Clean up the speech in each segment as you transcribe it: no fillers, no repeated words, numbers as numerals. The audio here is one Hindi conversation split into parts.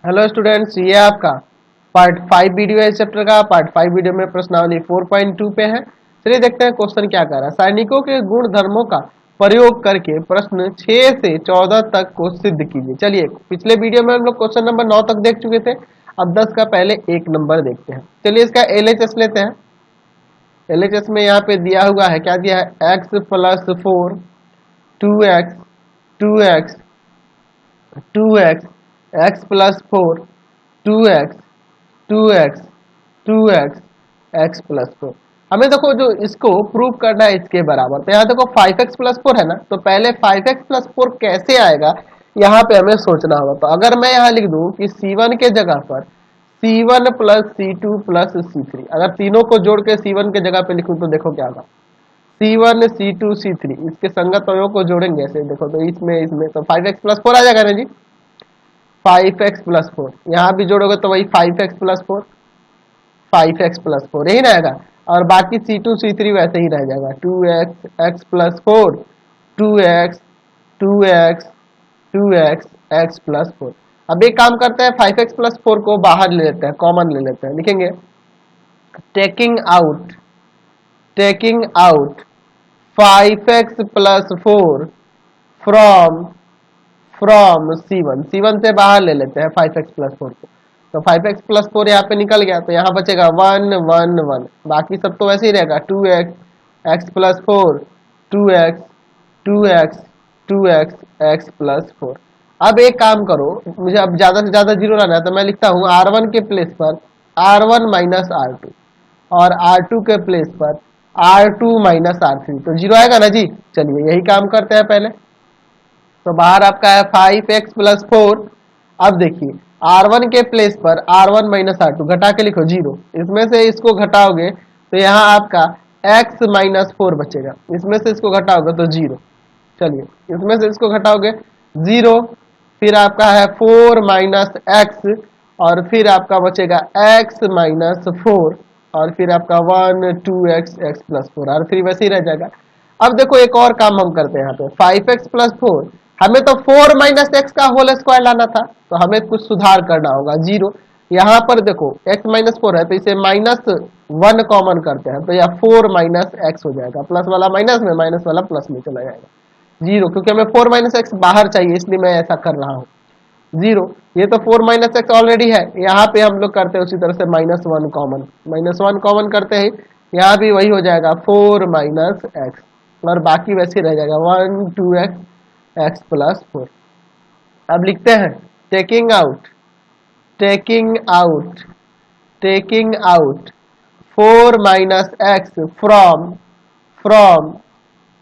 हेलो स्टूडेंट्स, ये आपका पार्ट 5 वीडियो है। इस चैप्टर का पार्ट 5 वीडियो में प्रश्नावली 4.2 पे है। चलिए देखते हैं क्वेश्चन क्या कर रहा है। सैनिकों के गुण धर्मों का प्रयोग करके प्रश्न 6 से 14 तक को सिद्ध कीजिए। चलिए, पिछले वीडियो में हम लोग क्वेश्चन नंबर 9 तक देख चुके थे। अब 10 का पहले एक नंबर देखते हैं। चलिए इसका LHS लेते हैं। LHS में यहाँ पे दिया हुआ है, क्या दिया है, x+4 2x 2x 2x x+4 2x 2x 2x x+4। हमें देखो जो इसको प्रूव करना है इसके बराबर, तो यहाँ देखो 5x+4 है ना, तो पहले 5x+4 कैसे आएगा यहाँ पे हमें सोचना होगा। तो अगर मैं यहाँ लिख दूं कि C1 के जगह पर C1 + C2 + C3, अगर तीनों को जोड़ के C1 के जगह पे लिखूं तो देखो क्या होगा, C1 C2 C3, इसके संगत अवयव को जोड़ेंगे ऐसे, देखो तो इसमें तो 5x+4 आ जाएगा ना जी। 5x+4 यहाँ भी जोड़ोगे तो वही 5x+4 5x+4 यही रहेगा। और बाकी C2 C3 वैसे ही रह जाएगा, 2x x+4 2x 2x 2x x+4। अब एक काम करते हैं, 5x+4 को बाहर ले लेते हैं, कॉमन ले लेते हैं, लिखेंगे taking out 5x+4 from C1 से बाहर ले लेते हैं 5x+4 को, तो 5x+4 यहाँ पे निकल गया, तो यहाँ बचेगा 1 1 1, बाकी सब तो वैसे ही रहेगा, 2x x+4 2x 2x 2x x+4। अब एक काम करो, मुझे अब ज्यादा से ज्यादा जीरो लाना है, तो मैं लिखता हूँ R1 के प्लेस पर R1 - R2 और R2 के प्लेस पर R2 - R3, तो जीरो आएगा ना जी। चलिए यही काम करते हैं पहले। तो बाहर आपका है 5x+4। अब देखिए R1 के प्लेस पर R1 - R2 घटा के लिखो 0, इसमें से इसको घटाओगे तो यहाँ आपका x - 4 बचेगा, इसमें से इसको घटाओगे तो 0। चलिए इसमें से इसको घटाओगे 0, फिर आपका है 4 - x और फिर आपका बचेगा x - 4 और फिर आपका 1 2x x+4 R3 वैसे ही रह जाएगा। अब देखो एक और काम हम करते हैं, यहाँ पे 5x+4, हमें तो 4 - x का होल स्क्वायर लाना था, तो हमें कुछ सुधार करना होगा। 0 यहाँ पर देखो x - 4 है, तो इसे -1 कॉमन करते हैं, तो यह 4 - x हो जाएगा, प्लस वाला माइनस में, माइनस वाला प्लस में चला जाएगा। 0 क्योंकि हमें 4 - x बाहर चाहिए, इसलिए मैं ऐसा कर रहा हूँ। 0 ये तो 4 - x ऑलरेडी है, यहाँ पे हम लोग करते हैं उसी तरह से -1 कॉमन, -1 कॉमन करते हैं, यहाँ भी वही हो जाएगा 4 - x और बाकी वैसे रह जाएगा 1 2x x+4। अब लिखते हैं taking out 4 - x from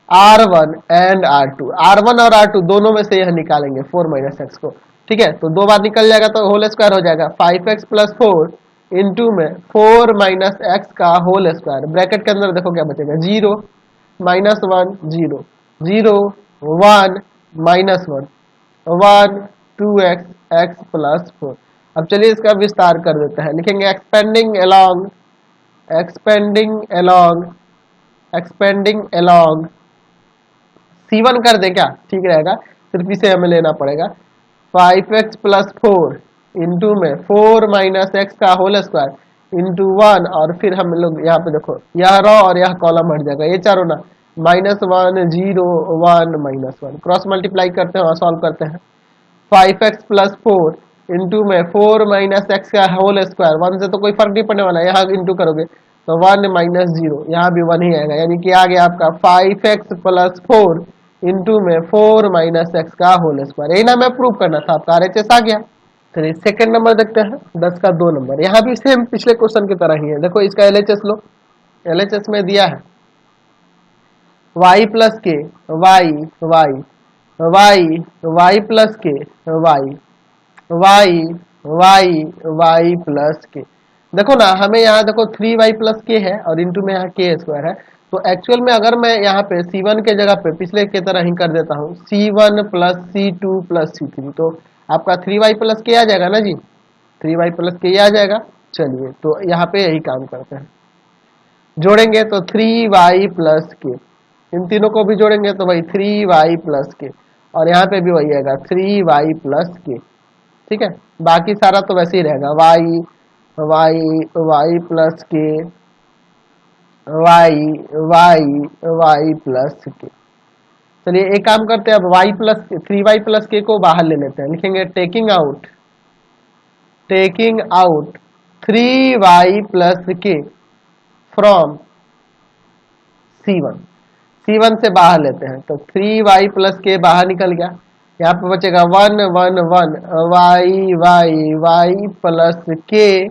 R1 and R1 और R2 दोनों में से यह निकालेंगे 4 - x को, ठीक है। तो दो बार निकल जाएगा तो होल स्क्वायर हो जाएगा 5x+4 इंटू में 4 - x का होल स्क्वायर, ब्रैकेट के अंदर देखो क्या बचेगा, 0 -1 0 0 1 -1 1 2x x+4। अब चलिए इसका विस्तार कर देते हैं, लिखेंगे एक्सपेंडिंग अलोंग C1 कर दे, क्या ठीक रहेगा, सिर्फ इसे हमें लेना पड़ेगा। 5x+4 इंटू में 4 - x का होल स्क्वायर इंटू 1 और फिर हम लोग यहाँ पे देखो यह रो और यह कॉलम हट जाएगा, ये चारों ना, -1 0 1 -1 क्रॉस मल्टीप्लाई करते हैं और सॉल्व करते हैं। 5x+4 इंटू में 4 - x का होल स्क्वायर, 1 से तो कोई फर्क नहीं पड़ने वाला है, यहाँ इंटू करोगे तो 1 - 0, यहाँ भी 1 ही आएगा, यानी कि आ गया आपका 5x+4 इंटू में 4 - x का होल स्क्वायर। यही ना मैं प्रूव करना था, आपका RHS आ गया। चलिए सेकंड नंबर देखते हैं, 10 का 2 नंबर, यहाँ भी सेम पिछले क्वेश्चन की तरह ही है। देखो इसका LHS लो, LHS में दिया है y + k y y y y + k y y y y + k। देखो ना, हमें यहाँ देखो 3y + k है और इंटू में यहाँ k² है, तो एक्चुअल में अगर मैं यहाँ पे C1 के जगह पे पिछले की तरह ही कर देता हूँ, C1 + C2 + C3, तो आपका 3y + k आ जाएगा ना जी, 3y + k आ जाएगा। चलिए तो यहाँ पे यही काम करते हैं, जोड़ेंगे तो 3y + k, इन तीनों को भी जोड़ेंगे तो वही 3y + k और यहाँ पे भी वही आएगा 3y + k, ठीक है, बाकी सारा तो वैसे ही रहेगा, वाई वाई वाई प्लस के, वाई वाई वाई प्लस के। चलिए एक काम करते हैं, अब वाई प्लस 3y प्लस के को बाहर ले लेते हैं, लिखेंगे टेकिंग आउट 3y प्लस के फ्रॉम C1, C1 से बाहर लेते हैं तो 3y प्लस के बाहर निकल गया, यहाँ पे बचेगा 1 1 1 वाई वाई वाई प्लस के,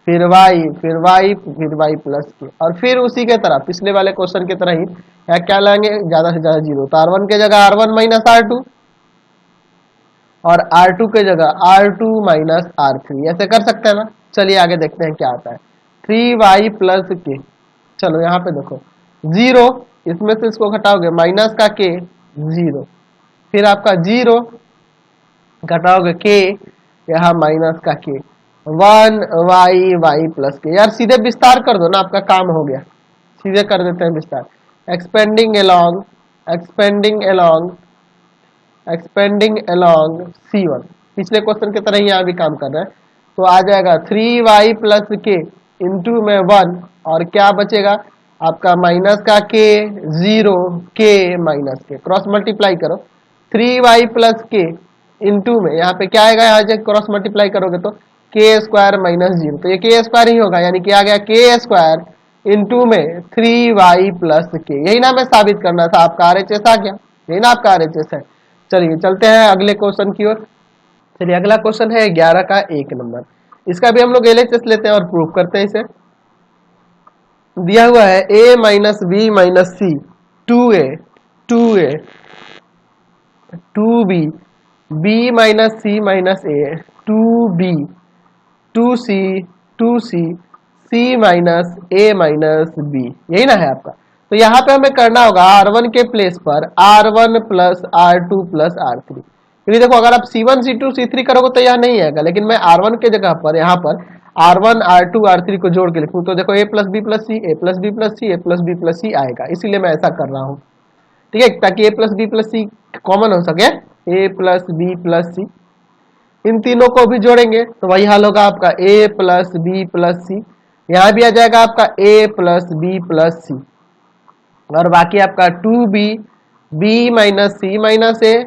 फिर y फिर y फिर y प्लस के, और फिर उसी के तरह पिछले वाले क्वेश्चन की तरह ही यहाँ क्या लाएंगे, ज्यादा से ज्यादा जीरो, तो R1 के जगह R1 माइनस R2 और R2 के जगह R2 माइनस R3, ऐसे कर सकते हैं ना। चलिए आगे देखते हैं क्या आता है, 3y प्लस के, चलो यहाँ पे देखो जीरो, इसमें से इसको घटाओगे माइनस का के जीरो, फिर आपका जीरो घटाओगे के, यहाँ माइनस का के, 1 वाई वाई प्लस के, यार सीधे विस्तार कर दो ना, आपका काम हो गया, सीधे कर देते हैं विस्तार, expanding along expanding along expanding along C1, पिछले क्वेश्चन की तरह ही यहाँ भी काम कर रहा है, तो आ जाएगा 3y प्लस के इंटू में 1, और क्या बचेगा आपका माइनस का के जीरो, के माइनस के, क्रॉस मल्टीप्लाई करो 3y प्लस के इंटू में, यहाँ पे क्या आएगा, यहाँ से क्रॉस मल्टीप्लाई करोगे तो के स्क्वायर माइनस जीरो, तो ये के स्क्वायर ही होगा, यानी कि आ गया के स्क्वायर इंटू में 3y प्लस के, यही ना मैं साबित करना था, आपका RHS आ गया, यही ना आपका RHS है। चलिए चलते हैं अगले क्वेश्चन की ओर। चलिए अगला क्वेश्चन है 11 का 1 नंबर, इसका भी हम लोग LHS लेते हैं और प्रूव करते हैं इसे। दिया हुआ है a minus B minus C 2a 2b b minus C minus A 2b 2c 2c c minus a minus b, यही ना है आपका। तो यहाँ पे हमें करना होगा R1 के प्लेस पर R1 plus R2 plus R3, क्योंकि देखो अगर आप C1 C2 C3 करोगे तो यह नहीं आएगा, लेकिन मैं R1 के जगह पर यहाँ पर R1 R2 R3 को जोड़ के लिखूँ तो देखो a plus B plus C, a plus B plus C, a plus B plus C आएगा, इसीलिए मैं ऐसा कर रहा हूँ, ठीक है, ताकि a plus B plus C common हो सके, a plus B plus C, इन तीनों को भी जोड़ेंगे तो वही हाल होगा आपका a plus B plus C, यहाँ भी आ जाएगा आपका a plus B plus C, और बाकी आपका 2b b minus C minus A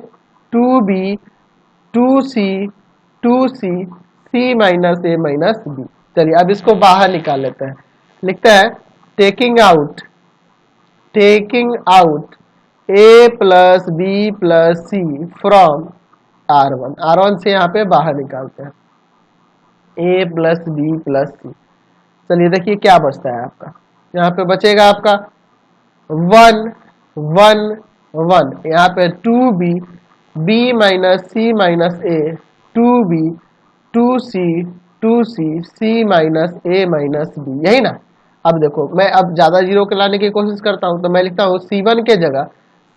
2b 2c 2c c minus A minus B. चलिए अब इसको बाहर निकाल लेते हैं, लिखते हैं taking out a plus B plus C from R1 से यहाँ पे बाहर निकालते हैं a plus B plus C. चलिए देखिए क्या बचता है आपका, यहाँ पे बचेगा आपका 1 1 1, यहाँ पे 2b b minus C minus A 2b 2c 2c c minus a minus b, यही ना। अब देखो मैं अब ज्यादा जीरो के लाने की कोशिश करता हूँ, तो मैं लिखता हूँ C1 के जगह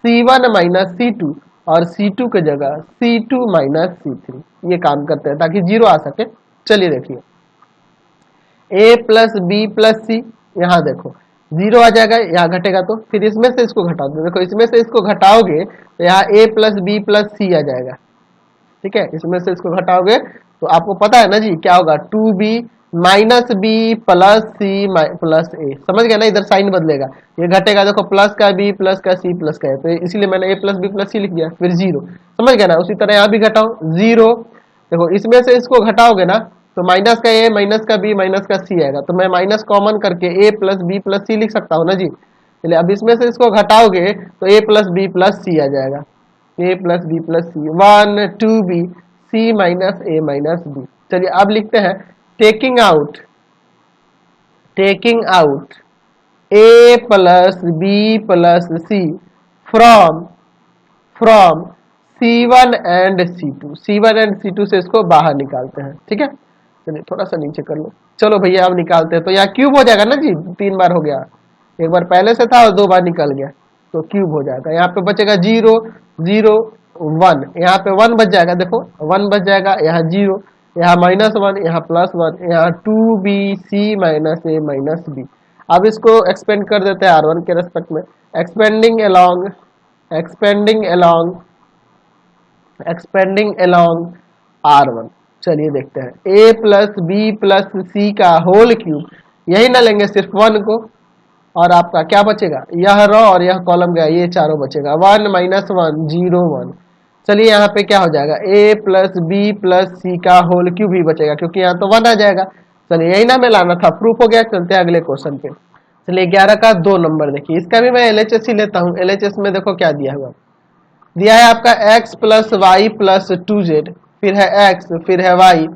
C1 माइनस C2 और C2 के जगह C2 माइनस C3, ये काम करते हैं ताकि जीरो आ सके। चलिए देखिए a plus B plus C, यहाँ देखो जीरो आ जाएगा, यहाँ घटेगा तो फिर इसमें से इसको घटा दो, देखो इसमें से इसको घटाओगे तो यहाँ a plus B plus C आ जाएगा, ठीक है, इसमें से इसको घटाओगे तो आपको पता है ना जी क्या होगा, 2b minus B plus C plus A, समझ गया ना, इधर साइन बदलेगा, ये घटेगा देखो प्लस का बी प्लस का सी प्लस का ए, तो इसीलिए मैंने a प्लस बी प्लस सी लिख दिया, फिर जीरो, समझ गया ना। उसी तरह यहाँ भी घटाओ जीरो, देखो इसमें से इसको घटाओगे ना तो माइनस का ए माइनस का बी माइनस का सी आएगा, तो मैं माइनस कॉमन करके a प्लस बी प्लस सी लिख सकता हूँ ना जी। चलिए अब इसमें से इसको घटाओगे तो a plus B plus C आ जाएगा, a plus B plus C 1 2b c minus a minus b। चलिए अब लिखते हैं taking out a plus B plus C from C1 and C2 से इसको बाहर निकालते हैं, ठीक है। चलिए थोड़ा सा नीचे कर लो, चलो भैया अब निकालते हैं, तो यहाँ क्यूब हो जाएगा ना जी, 3 बार हो गया, एक बार पहले से था और 2 बार निकल गया तो क्यूब हो जाएगा, यहाँ पे बचेगा 0 0 1, यहाँ पे 1 बच जाएगा, देखो 1 बच जाएगा, यहाँ 0, यहाँ -1, यहाँ +1, यहाँ 2bc minus A minus B. अब इसको एक्सपेंड कर देते हैं R1 के रेस्पेक्ट में, एक्सपेंडिंग अलोंग R1। चलिए देखते हैं a प्लस बी प्लस सी का होल क्यूब, यही ना लेंगे सिर्फ 1 को, और आपका क्या बचेगा, यह रो और यह कॉलम गया, ये चारों बचेगा 1 माइनस 1 0 1। चलिए यहाँ पे क्या हो जाएगा a प्लस बी प्लस सी का होल क्यूब ही बचेगा, क्योंकि यहाँ तो 1 आ जाएगा। चलिए यही ना मैं लाना था, प्रूफ हो गया। चलते हैं अगले क्वेश्चन पे। चलिए 11 का 2 नंबर देखिए, इसका भी मैं एलएचएस ही लेता हूँ। एलएचएस में देखो क्या दिया हुआ, दिया है आपका x plus Y plus 2z, फिर है x, फिर है y,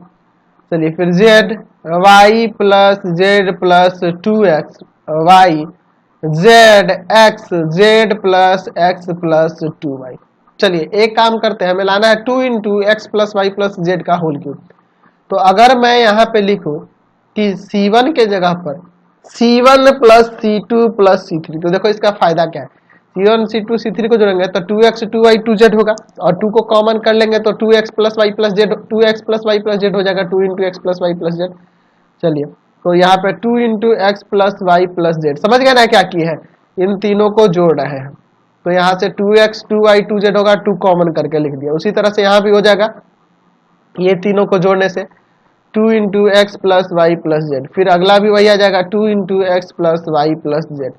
चलिए फिर z, y plus z plus 2x y, z x z plus x plus 2y। चलिए एक काम करते हैं, हमें लाना है 2 into x plus Y plus Z का होल क्यूब। तो अगर मैं यहाँ पे लिखूं कि C1 के जगह पर C1 plus C2 plus C3, तो देखो इसका फायदा क्या है, C1 C2 C3 को जोड़ेंगे तो 2x 2y 2z होगा, और 2 को कॉमन कर लेंगे तो 2x plus Y plus Z 2x plus Y plus Z हो जाएगा, 2 into x plus Y plus Z. चलिए तो यहाँ पे 2 into x plus Y plus Z, समझ गए ना क्या की है, इन तीनों को जोड़ रहे हैं। तो यहाँ से 2x 2y 2z होगा, 2 कॉमन करके लिख दिया। उसी तरह से यहाँ भी हो जाएगा, ये तीनों को जोड़ने से 2 into x plus Y plus Z, फिर अगला भी वही आ जाएगा 2 into x plus Y plus Z,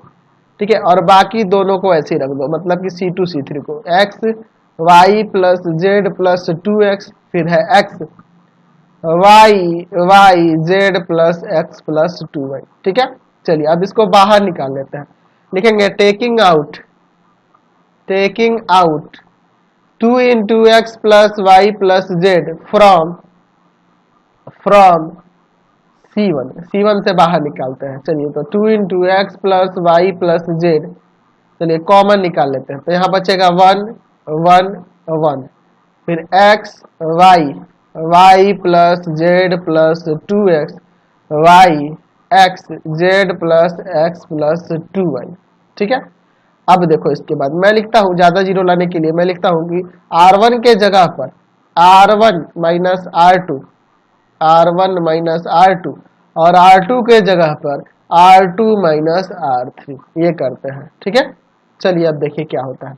ठीक है। और बाकी दोनों को ऐसे ही रख दो, मतलब कि C2 C3 को X Y plus Z plus 2x, फिर है X Y Y Z plus x plus 2y, ठीक है। चलिए अब इसको बाहर निकाल लेते हैं, लिखेंगे taking out 2 into x plus Y plus z from C1 से बाहर निकालते हैं। चलिए तो 2 into x plus Y plus Z, चलिए कॉमन निकाल लेते हैं, तो यहाँ बचेगा 1 1 1, फिर x Y y plus Z plus 2x y x Z plus x plus 2y, ठीक है। अब देखो इसके बाद मैं लिखता हूँ, ज्यादा जीरो लाने के लिए मैं लिखता हूँ कि R1 के जगह पर R1 minus R2 R1 minus R2, और R2 के जगह पर R2 माइनस R3, ये करते हैं, ठीक है। चलिए अब देखिए क्या होता है,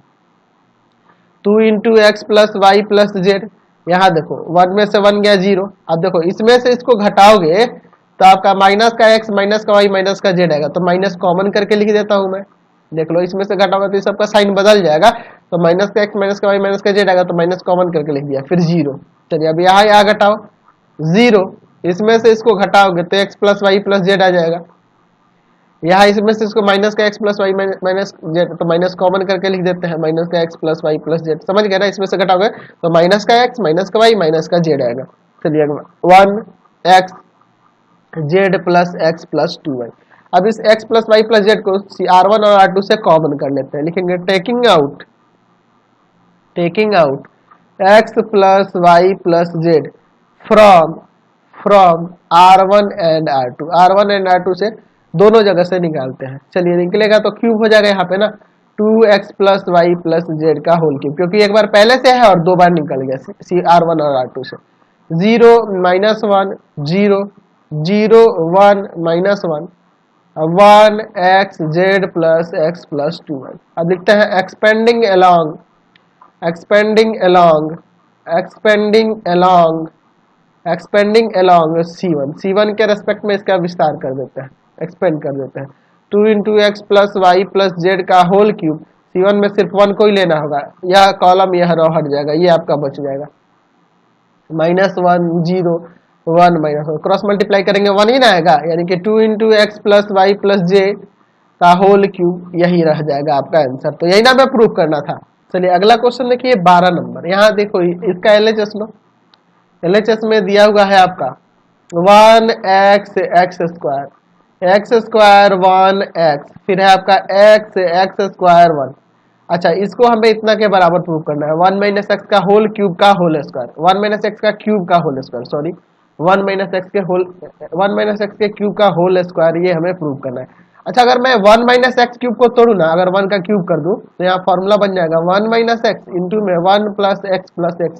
2 into x plus Y plus z, यहाँ देखो 1 में से 1 गया 0। अब देखो इसमें से इसको घटाओगे तो आपका माइनस का एक्स माइनस का वाई माइनस का जेड आएगा, तो माइनस कॉमन करके लिख देता हूँ मैं। देख लो इसमें से घटाओगे तो सबका साइन बदल जाएगा, तो माइनस का एक्स माइनस का वाई माइनस का जेड आएगा, तो माइनस कॉमन करके लिख दिया, फिर 0। चलिए अब यहाँ घटाओ 0, इसमें से इसको घटाओगे तो X plus Y plus Z आ जाएगा, यहाँ इसमें से इसको माइनस का X plus Y minus Z, तो माइनस कॉमन करके लिख देते हैं, माइनस का X plus Y plus Z, समझ गए ना। इसमें से घटाओगे तो माइनस का एक्स माइनस का वाई माइनस का जेड आएगा। चलिए 1 X Z plus x plus 2y। अब इस X plus Y plus Z को R1 और R2 से कॉमन कर लेते हैं, लिखेंगे taking out x plus Y plus z from R1 and R2 से दोनों जगह से निकालते हैं। चलिए निकलेगा तो क्यूब हो जाएगा यहाँ पे ना, 2x plus Y plus Z का होल क्यूब, क्योंकि एक बार पहले से है और 2 बार निकल गया R1 और R2 से। 0 minus 1 0 0 1 minus 1 1 X Z plus x plus 2y। अब लिखते हैं एक्सपेंडिंग अलोंग C1 के रेस्पेक्ट में इसका विस्तार कर देते हैं, एक्सपेंड कर देते हैं। 2 into x plus Y plus Z का होल क्यूब, C1 में सिर्फ 1 को ही लेना होगा, यह कॉलम यह रो हट जाएगा, ये आपका बच जाएगा। माइनस 1 0 1 माइनस 1, क्रॉस मल्टीप्लाई करेंगे 1 ही ना आएगा, यानी कि 2 into x plus Y plus Z का होल क्यूब, यही रह जाएगा आपका आंसर। तो यही ना मैं प्रूव करना था। चलिए अगला क्वेश्चन देखिए 12 नंबर, यहाँ देखो इसका LHS लो। LHS में दिया हुआ है आपका 1x एक्स स्क्वायर 1x, फिर है आपका x स्क्वायर 1। अच्छा इसको हमें इतना के बराबर प्रूव करना है, 1 माइनस एक्स का होल क्यूब का होल स्क्वायर, 1 माइनस एक्स का क्यूब का whole square, sorry 1 minus x के क्यूब का होल स्क्वायर, ये हमें प्रूव करना है। अच्छा अगर मैं 1 माइनस एक्स क्यूब को तोड़ू ना, अगर 1 का क्यूब कर दूं तो यहाँ फॉर्मूला बन जाएगा 1 माइनस एक्स इंटू में 1 प्लस एक्स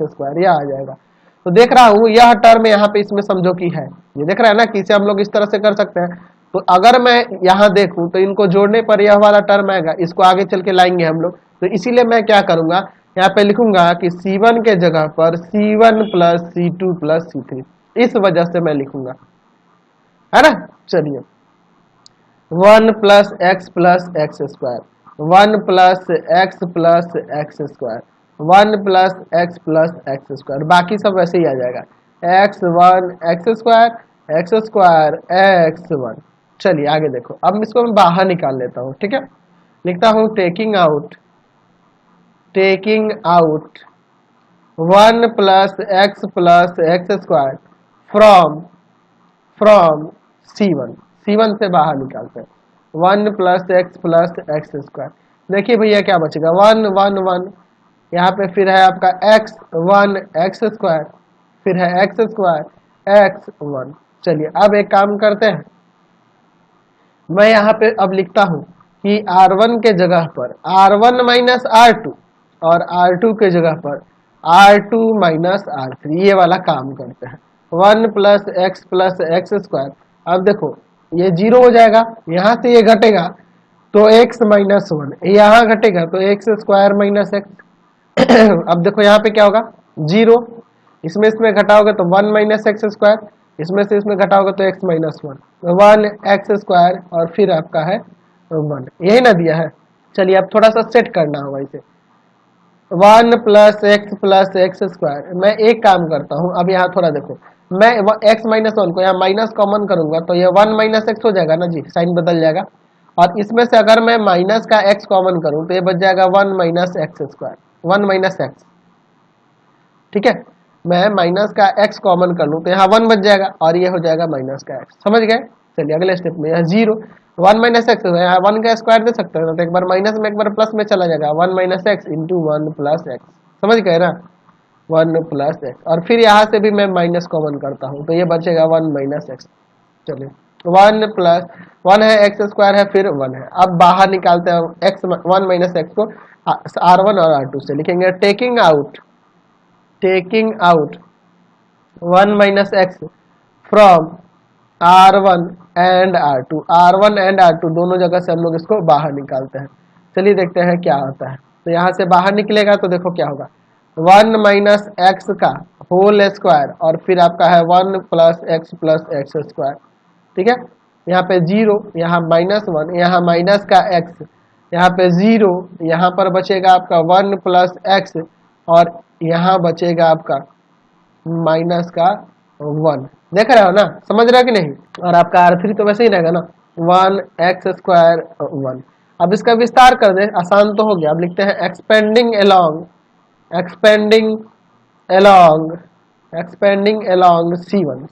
स्क्वायर, यह आ जाएगा। तो देख रहा हूँ यह टर्म यहाँ पे इसमें समझो कि है, ये देख रहा है ना कि इसे हम लोग इस तरह से कर सकते हैं। तो अगर मैं यहाँ देखूं तो इनको जोड़ने पर यह वाला टर्म आएगा, इसको आगे चल के लाएंगे हम लोग। तो इसीलिए मैं क्या करूंगा यहाँ पे लिखूंगा कि C1 के जगह पर C1 plus C2 plus C3, इस वजह से मैं लिखूंगा, है ना। चलिए 1 plus x square, 1 plus x square, 1 plus x square, बाकी सब वैसे ही आ जाएगा, x1 एक्स स्क्वायर x1। चलिए आगे देखो, अब इसको मैं बाहर निकाल लेता हूँ, ठीक है। लिखता हूँ taking out 1 plus x square from C1 से बाहर निकालते हैं, 1 प्लस एक्स स्क्वायर। देखिए भैया क्या बचेगा, 1 यहाँ पे फिर है आपका x1 एक्स स्क्वायर, फिर है एक्स स्क्वायर x1। चलिए अब एक काम करते हैं, मैं यहाँ पे अब लिखता हूँ कि R1 के जगह पर R1 माइनस R2 और R2 के जगह पर R2 माइनस R3, ये वाला काम करते हैं। 1 प्लस एक्स स्क्वायर, अब देखो ये 0 हो जाएगा, यहाँ से ये घटेगा तो x माइनस 1, यहाँ घटेगा तो एक्स स्क्वायर माइनस एक्स। अब देखो यहाँ पे क्या होगा, 0, इसमें घटाओगे तो 1 माइनस एक्स स्क्वायर, इसमें से इसमें घटाओगे तो x माइनस 1 एक्स स्क्वायर, और फिर आपका है 1, यही ना दिया है। चलिए अब थोड़ा सा सेट करना होगा इसे, 1 प्लस एक्स स्क्वायर। मैं एक काम करता हूँ, अब यहाँ थोड़ा देखो, मैं x माइनस 1 को यहाँ माइनस कॉमन करूंगा तो ये 1 माइनस एक्स हो जाएगा ना जी, साइन बदल जाएगा। और इसमें से अगर मैं माइनस का x कॉमन करूं तो ये बच जाएगा 1 minus x square, 1 minus x, ठीक है। मैं माइनस का x कॉमन कर लूं तो यहाँ 1 बच जाएगा और ये हो जाएगा माइनस का x, समझ गए। चलिए अगले स्टेप में यहाँ 0, 1 माइनस एक्स, यहाँ 1 का स्क्वायर दे सकते हैं तो एक बार माइनस में एक बार प्लस में चला जाएगा, 1 minus x into 1 plus x, समझ गए ना, 1 प्लस एक्स। और फिर यहाँ से भी मैं माइनस कॉमन करता हूँ तो ये बचेगा 1 माइनस एक्स। चलिए 1 प्लस 1 है, एक्स स्क्वायर है, फिर 1 है। अब बाहर निकालते हैं एक्स 1 माइनस एक्स को R1 और R2 से, लिखेंगे taking out 1 minus x from R1 and R2 दोनों जगह से हम लोग इसको बाहर निकालते हैं। चलिए देखते हैं क्या आता है। तो यहाँ से बाहर निकलेगा तो देखो क्या होगा, 1 माइनस एक्स का होल स्क्वायर और फिर आपका है 1 प्लस एक्स स्क्वायर, ठीक है। यहाँ पे 0, यहाँ माइनस 1, यहाँ माइनस का x, यहाँ पे 0, यहाँ पर बचेगा आपका 1 प्लस एक्स और यहाँ बचेगा आपका माइनस का 1, देख रहे हो ना, समझ रहे हो कि नहीं। और आपका R3 तो वैसे ही रहेगा ना, 1 एक्स स्क्वायर 1। अब इसका विस्तार कर दे, आसान तो हो गया। अब लिखते हैं एक्सपेंडिंग अलोंग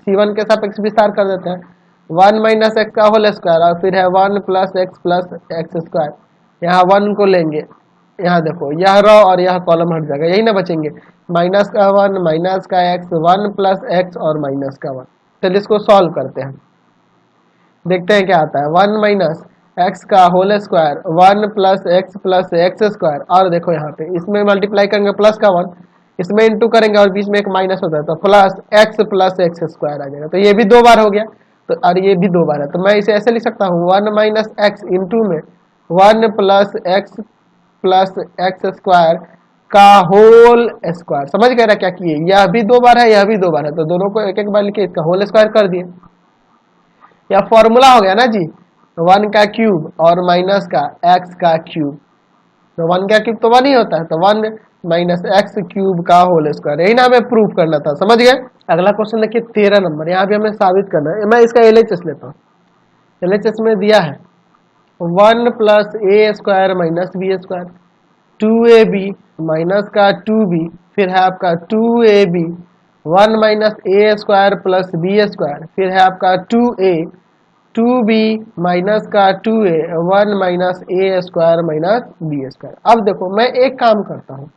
C1 के सापेक्ष विस्तार कर देते हैं, 1 माइनस एक्स का होल स्क्वायर और फिर है 1 प्लस एक्स स्क्वायर। यहाँ 1 को लेंगे, यहाँ देखो यह रो और यह कॉलम हट जाएगा, यही ना बचेंगे, माइनस का 1 माइनस का एक्स 1 प्लस एक्स और माइनस का 1। चलिए इसको सॉल्व करते हैं, देखते हैं क्या आता है। 1 माइनस एक्स का whole square 1 plus x square, और देखो यहाँ पे इसमें मल्टीप्लाई करेंगे प्लस का 1, इसमें इंटू करेंगे और बीच में एक माइनस होता है तो प्लस एक्स स्क्वायर आ जाएगा। तो ये भी 2 बार हो गया, तो और ये भी 2 बार है, तो मैं इसे ऐसे लिख सकता हूँ 1 माइनस एक्स इंटू में 1 प्लस एक्स स्क्वायर का होल स्क्वायर। समझ गए ना क्या किए, यह भी 2 बार है, यह भी 2 बार है, तो दोनों को एक एक बार लिखे, इसका होल स्क्वायर कर दिए। यह फॉर्मूला हो गया ना जी, 1 का क्यूब और माइनस का एक्स का क्यूब, तो 1 का क्यूब तो 1 ही होता है, तो 1 माइनस एक्स क्यूब का होल स्क्वायर, यही ना हमें प्रूफ करना था, समझ गए। अगला क्वेश्चन देखिए 13 नंबर, यहाँ भी हमें साबित करना है। मैं इसका LHS लेता हूँ, LHS में दिया है 1 plus A square minus B square, 2ab minus का 2b, फिर है आपका 2ab 1 minus A square plus B square, फिर है आपका 2a 2b माइनस का 2a 1 minus A square minus B square. अब देखो मैं एक काम करता हूँ,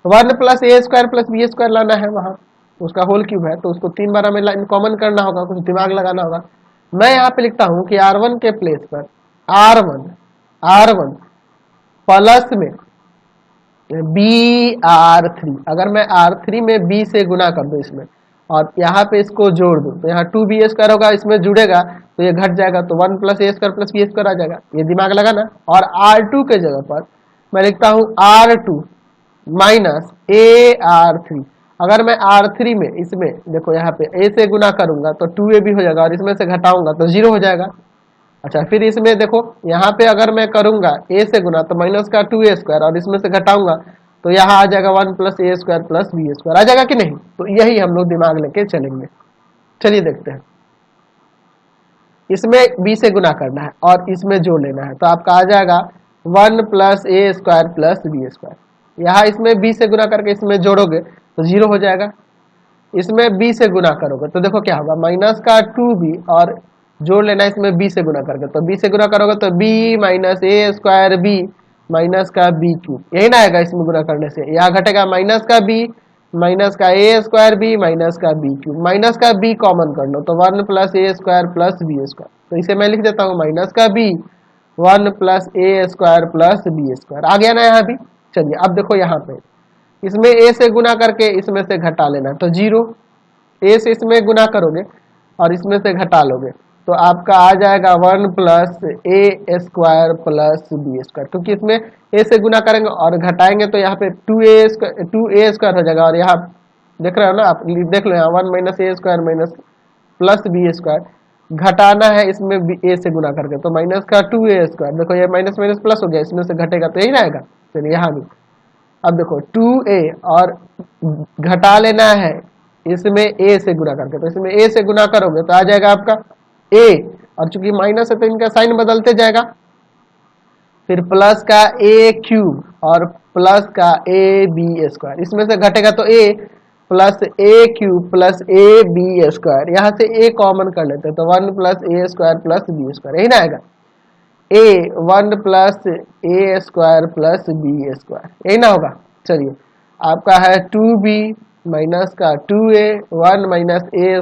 1 plus A square plus B square लाना है, वहां उसका होल क्यूब है तो उसको 3 बार हमें कॉमन करना होगा, कुछ दिमाग लगाना होगा। मैं यहाँ पे लिखता हूँ कि R1 के प्लेस पर R1 प्लस में BR3, अगर मैं R3 में B से गुना कर दूं इसमें और यहाँ पे इसको जोड़ दूं तो यहाँ 2b स्क्वायर होगा, इसमें जुड़ेगा तो ये घट जाएगा तो 1 plus A square plus B square आ जाएगा, ये दिमाग लगाना। और R2 के जगह पर मैं लिखता हूँ R2 minus A R three. अगर मैं आर थ्री में इसमें देखो यहाँ पे ए से गुना करूंगा तो 2a भी हो जाएगा और इसमें से घटाऊंगा तो 0 हो जाएगा। अच्छा फिर इसमें देखो यहाँ पे अगर मैं करूंगा ए से गुना तो माइनस का 2a² और इसमें से घटाऊंगा तो यहाँ आ जाएगा 1 + a² + b² आ जाएगा कि नहीं। तो यही हम लोग दिमाग लेके चलेंगे। चलिए देखते हैं। इसमें b से गुना करना है और इसमें जोड़ लेना है तो आपका आ जाएगा 1 + a² + b²। यहाँ इसमें b से गुना करके इसमें जोड़ोगे तो 0 हो जाएगा। इसमें b से गुना करोगे तो देखो क्या होगा, माइनस का 2b और जोड़ लेना है इसमें b से गुना करके, तो b से गुना करोगे तो b - a² b माइनस का b³। यही ना आएगा इसमें गुना करने से। यहाँ घटेगा माइनस का b माइनस का a² b माइनस का b³। माइनस का b कॉमन कर लो तो 1 + a² + b²। तो इसे मैं लिख देता हूँ माइनस का b 1 + a² + b²। आ गया ना यहाँ भी। चलिए अब देखो यहाँ पे इसमें a से गुना करके इसमें से घटा लेना तो 0। a से इसमें गुना करोगे और इसमें से घटा लोगे तो आपका आ जाएगा 1 + a² + b²। क्योंकि इसमें a से गुना करेंगे और घटाएंगे तो यहाँ पे 2a² हो जाएगा। और यहाँ देख रहे हो ना आप, देख लो यहाँ 1 - a² + b² घटाना है इसमें a से गुना करके तो माइनस का 2a²। देखो ये माइनस माइनस प्लस हो गया, इसमें से घटेगा तो यही ना आएगा। चलिए यहाँ भी अब देखो 2a और घटा लेना है इसमें a से गुना करके, तो इसमें a से गुना करोगे तो आ जाएगा आपका a और चूंकि माइनस है तो इनका साइन बदलते जाएगा। फिर प्लस का a³ और प्लस का ab²। इसमें से घटेगा तो a + a³ + ab²। यहाँ से a कॉमन कर लेते हैं तो 1 + a² + b²। यही ना आएगा a 1 + a² + b²। यही ना होगा। चलिए आपका है 2b माइनस का 2a 1 - a²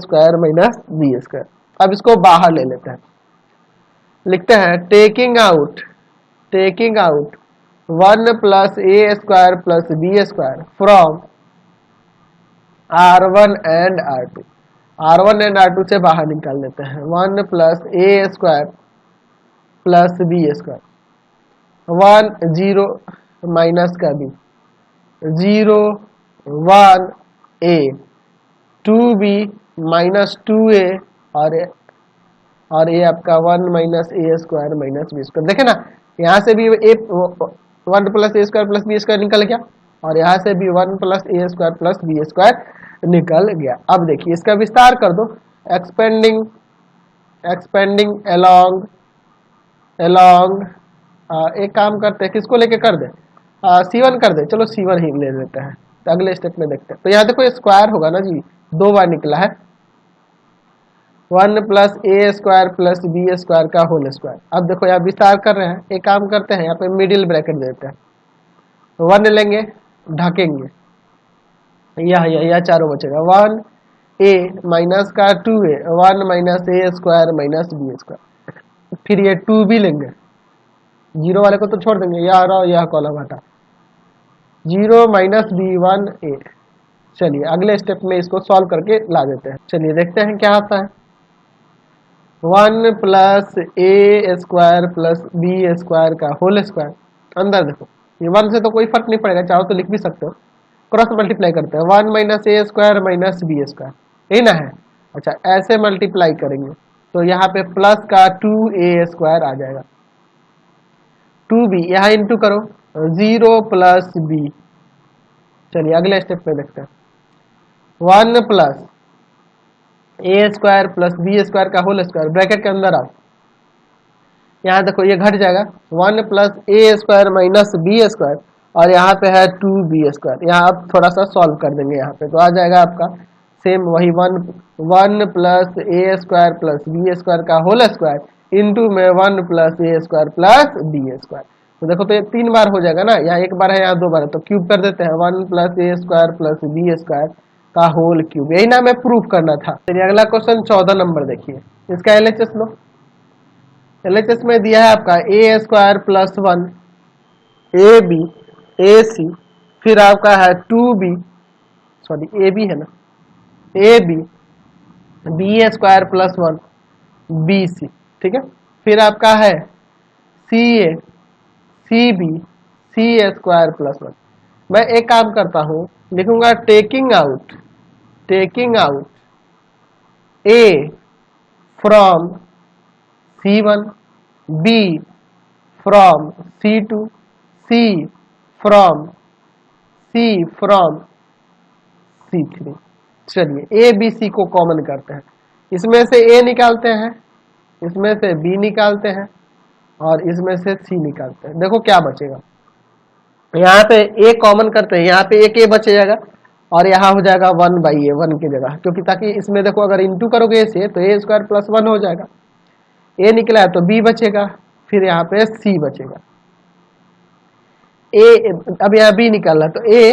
- b²। अब इसको बाहर ले लेते हैं। लिखते हैं taking out 1 + a² + b² from r1 and r2। r1 and r2 से बाहर निकाल लेते हैं 1 + a² + b²। 1 0 माइनस का b 0 1 a 2b - 2a और ये आपका 1 - a² - b²। देखे ना यहाँ से भी 1 + a² + b² निकल गया और यहाँ से भी 1 + a² + b² निकल गया। अब देखिए इसका विस्तार कर दो, एक्सपेंडिंग अलोंग एक काम करते हैं, किसको लेके कर दे, C1 कर दे। चलो C1 ही ले लेते हैं तो अगले स्टेप में देखते हैं। तो यहाँ देखो ये स्क्वायर होगा ना जी, 2 बार निकला है 1 + a² + b² का होल स्क्वायर। अब देखो यहाँ विस्तार कर रहे हैं, एक काम करते हैं यहाँ पे मिडिल ब्रैकेट देते हैं, 1 लेंगे ढकेंगे, यह चारों बचेगा 1 a माइनस का 2a 1 - a² - b²। फिर ये 2 भी लेंगे, 0 वाले को तो छोड़ देंगे, यह आ रहा यह कॉलम हटा 0 - b1 a। चलिए अगले स्टेप में इसको सॉल्व करके ला देते हैं। चलिए देखते हैं क्या आता है। 1 + a² + b² का होल स्क्वायर। अंदर देखो ये 1 से तो कोई फर्क नहीं पड़ेगा, चाहो तो लिख भी सकते हो, क्रॉस मल्टीप्लाई करते हैं 1 - a² - b²। यही ना है। अच्छा ऐसे मल्टीप्लाई करेंगे तो यहाँ पे प्लस का 2a² आ जाएगा, 2b यहाँ इंटू करो 0 + b। चलिए अगले स्टेप पे देखते हैं 1 + a² + b² का होल स्क्वायर। ब्रैकेट के अंदर आओ, यहाँ देखो ये घट जाएगा 1 + a² - b² और यहाँ पे है 2b²। यहाँ आप थोड़ा सा सॉल्व कर देंगे यहाँ पे तो आ जाएगा आपका सेम वही 1 + a² + b² का होल स्क्वायर इंटू में 1 + a² + b²। तो देखो तो ये 3 बार हो जाएगा ना, यहाँ 1 बार है यहाँ 2 बार है तो क्यूब कर देते हैं 1 + a² + b² का होल क्यूब। यही ना हमें प्रूफ करना था। चलिए अगला क्वेश्चन 14 नंबर देखिए, इसका LHS लो। LHS में दिया है आपका a² + 1 ab ac, फिर आपका है 2b सॉरी ab है ना ab b² + 1 bc, ठीक है। फिर आपका है ca cb c² + 1। मैं एक काम करता हूं, लिखूंगा taking out A from C1, B from C2, C from C3। चलिए ए बी सी को कॉमन करते हैं, इसमें से ए निकालते हैं, इसमें से बी निकालते हैं और इसमें से सी निकालते हैं। देखो क्या बचेगा, यहाँ पे ए कॉमन करते हैं, यहाँ पे एक ए बच जाएगा और यहाँ हो जाएगा 1/a 1 की जगह, क्योंकि ताकि इसमें देखो अगर इंटू करोगे ए से तो ए स्क्वायर प्लस 1 हो जाएगा। ए निकला है तो बी बचेगा, फिर यहाँ पे सी बचेगा। ए अब यहाँ बी निकालना तो ए,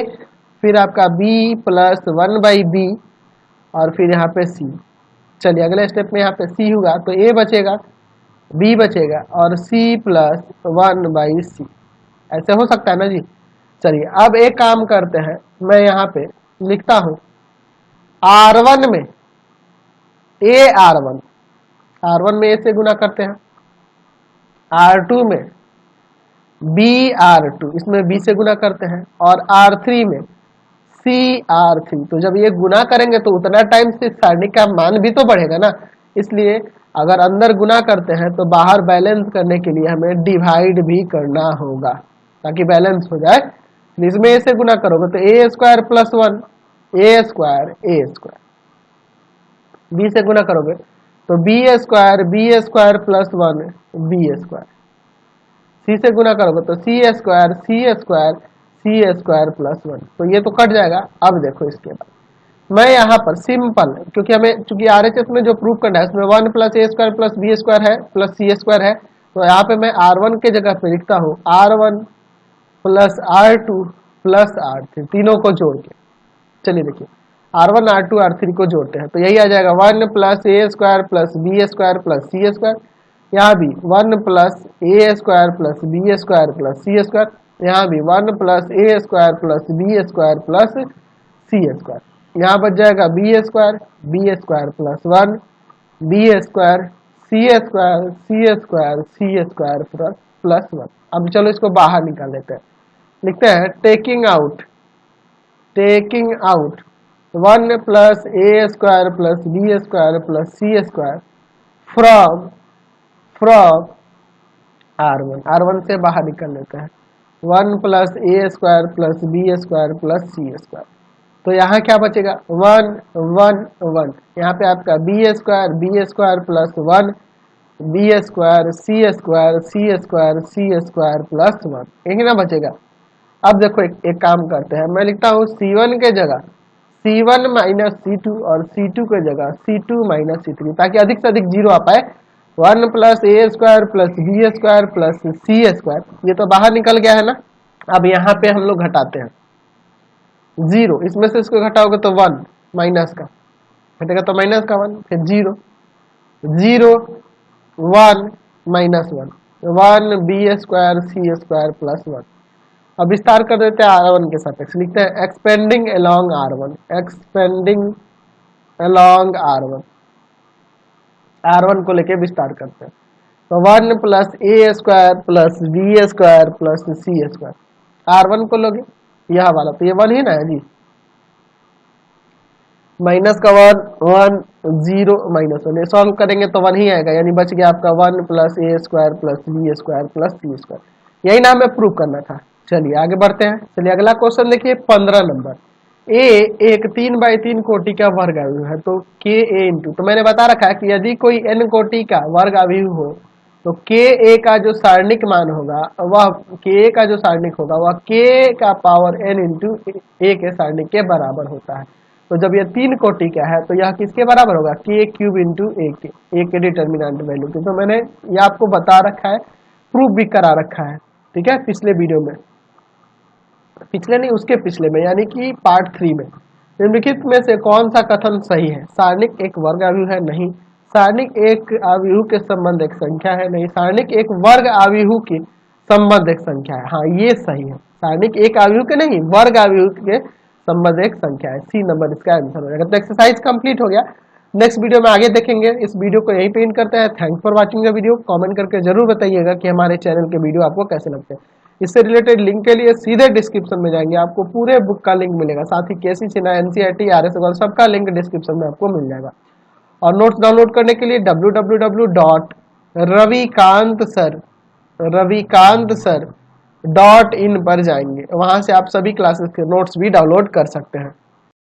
फिर आपका बी प्लस 1/b और फिर यहाँ पे सी। चलिए अगले स्टेप में यहाँ पे सी होगा तो ए बचेगा, बी बचेगा और सी प्लस 1/c। ऐसे हो सकता है ना जी। चलिए अब एक काम करते हैं, मैं यहाँ पे लिखता हूं R1 में ए R1 में ए से गुना करते हैं, R2 में बी R2 इसमें बी से गुना करते हैं और R3 में सी R3। तो जब ये गुना करेंगे तो उतना टाइम से सारणी का मान भी तो बढ़ेगा ना, इसलिए अगर अंदर गुना करते हैं तो बाहर बैलेंस करने के लिए हमें डिवाइड भी करना होगा ताकि बैलेंस हो जाए। इसमें ए से गुना करोगे तो A square plus 1 A square, B से गुना करोगे तो B square plus 1 B square, C से गुना करोगे तो सी स्क्वायर प्लस 1। तो ये तो कट जाएगा। अब देखो इसके बाद मैं यहाँ पर सिंपल, क्योंकि हमें चूंकि RHS में जो प्रूव करना है उसमें 1 plus A square plus B square है प्लस सी स्क्वायर है, तो यहाँ पे मैं R1 के जगह पे लिखता हूँ R1 plus R2 plus R3 तीनों को जोड़ के। चलिए देखिए R1 R2 R3 को जोड़ते हैं तो यही आ जाएगा 1 plus A square plus B square plus C square, यहाँ भी 1 plus A square plus B square plus C square, यहाँ भी 1 plus A square plus B square plus C square. यहाँ बच जाएगा B square plus 1 B square C square plus 1। अब चलो इसको बाहर निकाल लेते हैं, लिखते हैं taking out 1 plus A square plus B square plus C square from R1 से बाहर निकल लेते हैं 1 plus A square plus B square plus C square. तो यहाँ क्या बचेगा 1 1 1, यहाँ पे आपका B square plus 1 B square C square plus 1, यही ना बचेगा। अब देखो एक काम करते हैं, मैं लिखता हूँ C1 के जगह C1 माइनस C2 और C2 के जगह C2 माइनस C3 ताकि अधिक से अधिक जीरो आ पाए। 1 plus A square plus B square plus C square, ये तो बाहर निकल गया है ना। अब यहाँ पे हम लोग घटाते हैं 0, इसमें से इसको घटाओगे तो 1 माइनस का घटेगा तो माइनस का 1, फिर 0 0 1 minus 1 B square C square plus 1। अब विस्तार कर देते हैं R1 के सापेक्ष, लिखते हैं एक्सपेंडिंग अलोंग R1 को लेके विस्तार करते हैं तो 1 plus A square plus B square plus C square. R1 को लोगे यह वाला तो ये 1 ही ना है जी, माइनस का 1 0 माइनस 1, सॉल्व करेंगे तो 1 ही आएगा, यानी बच गया आपका 1 plus A square plus B square plus C square. यही नाम हमें प्रूव करना था। चलिए आगे बढ़ते हैं। चलिए अगला क्वेश्चन देखिए 15 नंबर। ए एक 3/3 कोटि का वर्ग अवयव है तो के ए इंटू, तो मैंने बता रखा है कि यदि कोई n कोटि का वर्ग अवयव हो तो के ए का जो सारणिक मान होगा वह के का पावर n इंटू ए के सारणिक के बराबर होता है। तो जब यह 3 कोटि का है तो यह किसके बराबर होगा के क्यूब इंटू ए के डिटर्मिनेंट वैल्यू के। तो मैंने ये आपको बता रखा है, प्रूफ भी करा रखा है, ठीक है, पिछले वीडियो में, पिछले नहीं उसके पिछले में, यानी कि पार्ट 3 में। निम्नलिखित में से कौन सा कथन सही है? सारणिक एक वर्ग अवयव है, नहीं। सारणिक एक अवयव के संबंध एक संख्या है, नहीं। सारणिक एक वर्ग अवयव की संबंध एक संख्या है, हाँ ये सही है। सारणिक एक अवयव के नहीं, वर्ग अवयव के संबंध एक संख्या है, सी नंबर इसका आंसर हो जाएगा। तो एक्सरसाइज कंप्लीट हो गया। नेक्स्ट वीडियो में आगे देखेंगे। इस वीडियो को यहीं पे एंड करते हैं। Thanks for watching the video. Comment करके जरूर बताइएगा कि हमारे चैनल के वीडियो आपको कैसे लगते हैं। इससे रिलेटेड लिंक के लिए सीधे डिस्क्रिप्शन में जाएंगे, आपको पूरे बुक का लिंक मिलेगा, साथ ही केसी सिन्हा, एनसीईआरटी, आरएस अग्रवाल सबका लिंक डिस्क्रिप्शन में आपको मिल जाएगा। और नोट्स डाउनलोड करने के लिए www.ravikantsir.in पर जाएंगे, वहां से आप सभी क्लासेस के नोट्स भी डाउनलोड कर सकते हैं।